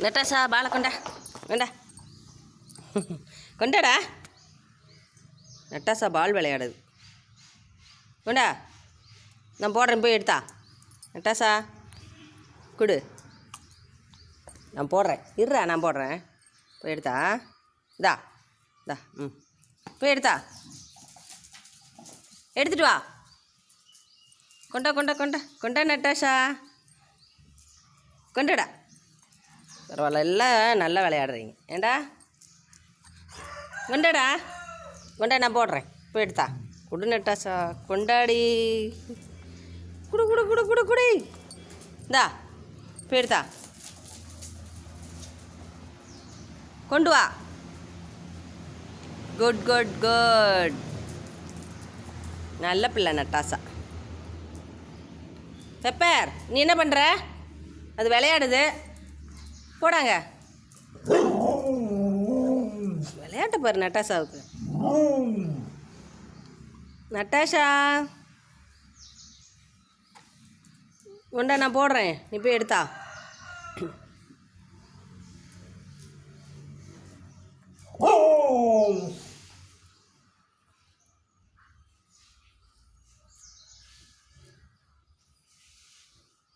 Natasha பாலை கொண்டா கொண்டா கொண்டாடா. நட்டாஷா பால் விளையாடுது. கொண்டா, நான் போடுறேன், போய் எடுத்தா. நட்டாஷா கொடு, நான் போடுறேன், இருடா நான் போடுறேன், போய் எடுத்தா. இந்தா இந்தா, போய் எடுத்தா, எடுத்துட்டு வா. கொண்டா கொண்டா கொண்டா கொண்டா நட்டாஷா, கொண்டாடா. பரவாயில்ல, எல்லாம் நல்லா விளையாடுறீங்க. ஏண்டா கொண்டாடா, கொண்டா நான் போடுறேன், போய் எடுத்தா. குடு நட்டாஷா, கொண்டாடி. குடு குடு குடு குடு குடி. இந்தா போய் எடுத்தா, கொண்டு வா. குட் குட் குட், நல்ல பிள்ளை நட்டாஷா. பெப்பர், நீ என்ன பண்ணுற? அது விளையாடுது, போடாங்க. விளையாட்ட பாரு நட்டாஷாவுக்கு. நட்டாஷா கொண்டா, நான் போடுறேன், நீ போய் எடுத்தா.